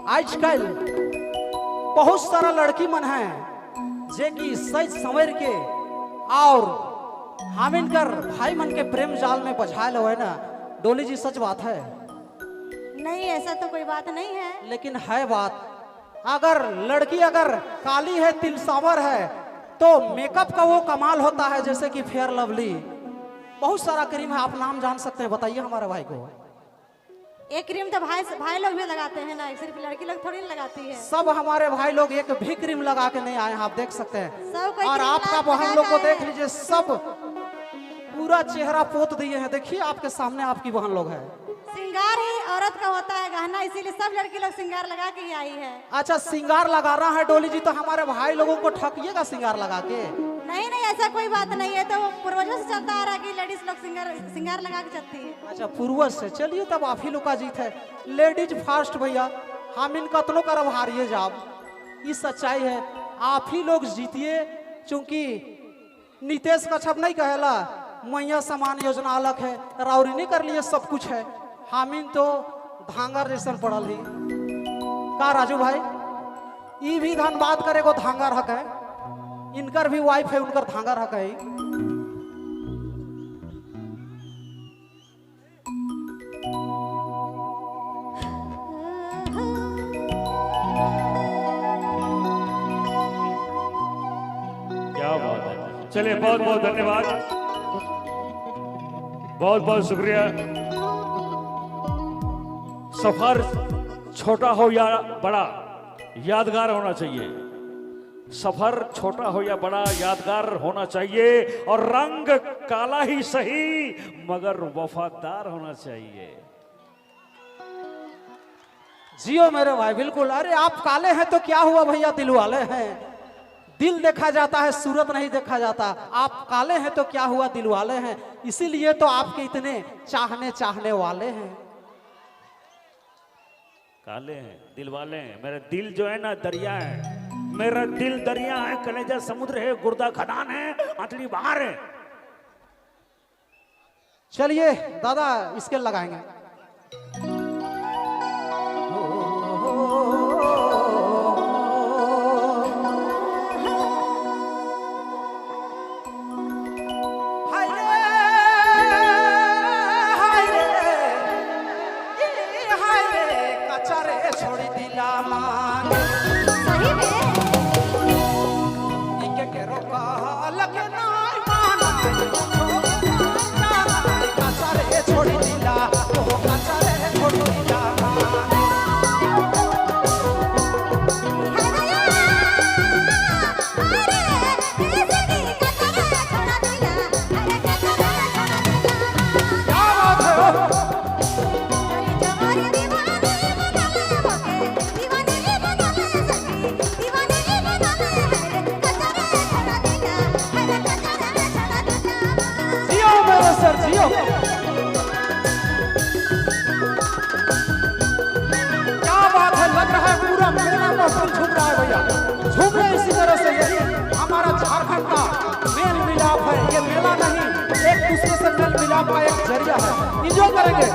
आजकल बहुत सारा लड़की मन है जे कि सच संवर के और हामिन कर भाई मन के प्रेम जाल में बझायल हो है ना। डोली जी सच बात है? नहीं, ऐसा तो कोई बात नहीं है। लेकिन है बात, अगर लड़की अगर काली है, तिल सांवर है, तो मेकअप का वो कमाल होता है, जैसे कि फेयर लवली, बहुत सारा क्रीम है। आप नाम जान सकते हैं, बताइए हमारे भाई को। एक क्रीम तो भाई लोग भी लगाते हैं ना, सिर्फ लड़की लोग थोड़ी ना लगाती है। सब हमारे भाई लोग एक भी क्रीम लगा के नहीं आए हैं, आप देख सकते हैं। सब कोई और क्रीम आपका लगा बहन लोग को के देख आए। लीजिए, सब पूरा चेहरा पोत दिए हैं। देखिए आपके सामने आपकी बहन लोग है। श्रृंगार ही औरत का होता है गहना, इसीलिए सब लड़की लोग श्रृंगार लगा के ही आई है। अच्छा, श्रृंगार लगाना है डोली जी, तो हमारे भाई लोगों को ठकिएगा श्रृंगार लगा के। नहीं नहीं, ऐसा कोई बात नहीं है, तो पूर्वजों से चलता आ रहा है कि लेडीज लोग श्रृंगार लगा के चलती है। अच्छा, पूर्वज से। चलिए तब आप ही लोग का जीत है। लेडीज फास्ट भैया, हम इन कतलों कर हारिए जाओ, ये सच्चाई है। आप ही लोग जीतिए, चूंकि नीतीश कच्छप नहीं कहेला मैया समान योजना अलग है, राउरी नहीं कर लिए सब कुछ है। हामिन तो धांगर जैसन पड़ल ही का राजू भाई, ये भी धनबाद करे को धांगर हक है, इनकर भी वाइफ है, उनकर धांगर हक है। क्या बात है। चलिए, बहुत बहुत धन्यवाद, बहुत बहुत शुक्रिया। सफर छोटा हो या बड़ा, यादगार होना चाहिए। सफर छोटा हो या बड़ा, यादगार होना चाहिए। और रंग काला ही सही, मगर वफादार होना चाहिए। जियो मेरे भाई, बिल्कुल। अरे आप काले हैं तो क्या हुआ भैया, दिल वाले हैं। दिल देखा जाता है, सूरत नहीं देखा जाता। आप काले हैं तो क्या हुआ, दिल वाले हैं, इसीलिए तो आपके इतने चाहने वाले हैं। काले हैं, दिल वाले हैं। मेरा दिल जो है ना दरिया है, मेरा दिल दरिया है, कलेजा समुद्र है, गुर्दा खदान है, अतली बाहर है। चलिए दादा, इसके लगाएंगे। क्या बात है, लग रहा है पूरा मेला मौसम झूम रहा है भैया। झूम रहे इसी तरह से, यही हमारा झारखंड का मेल मिलाप है। ये मेला नहीं, एक दूसरे से मेल मिलाप का एक जरिया है। इंजॉय करेंगे।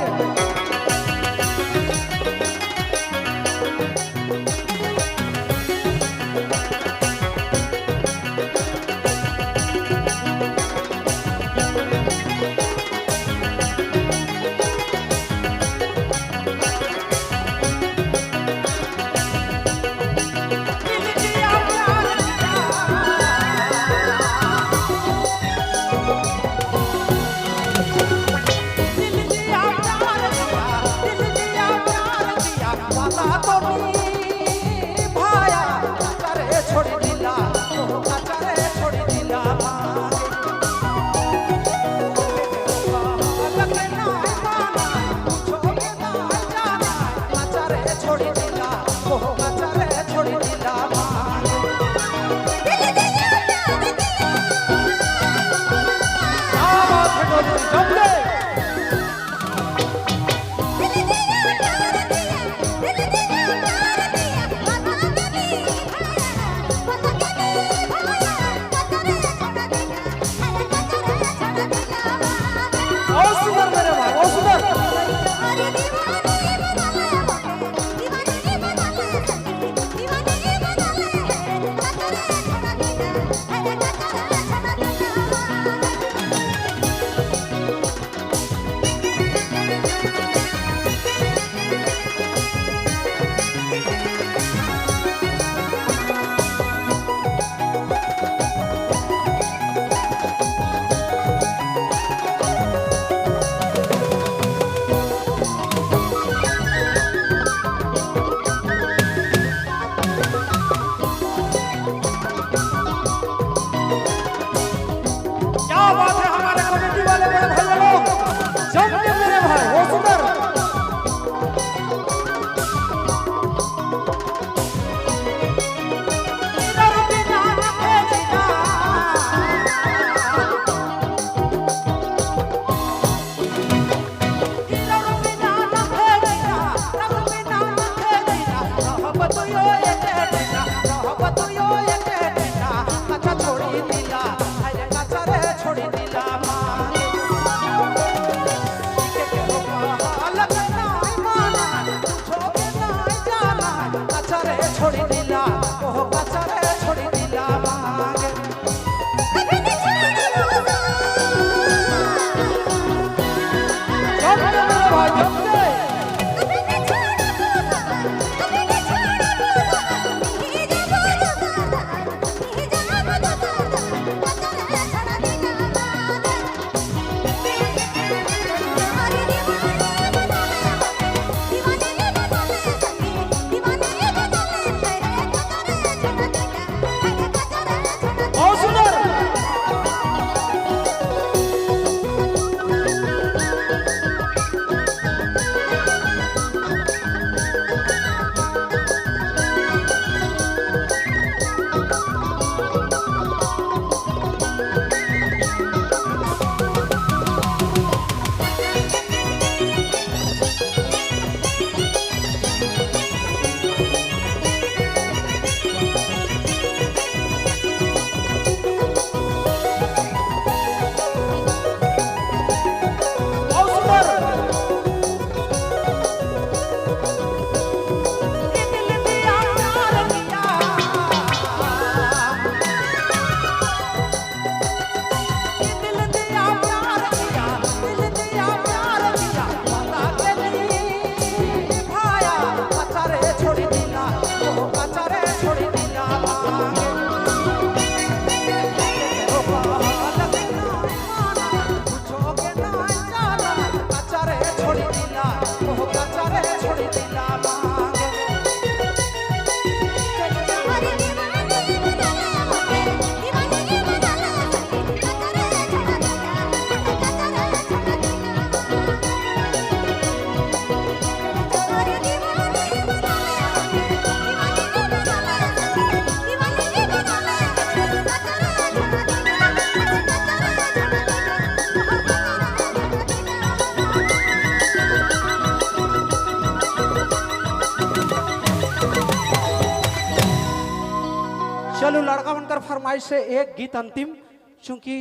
दिल दिया प्यार फरमाइश से एक गीत अंतिम, चूंकि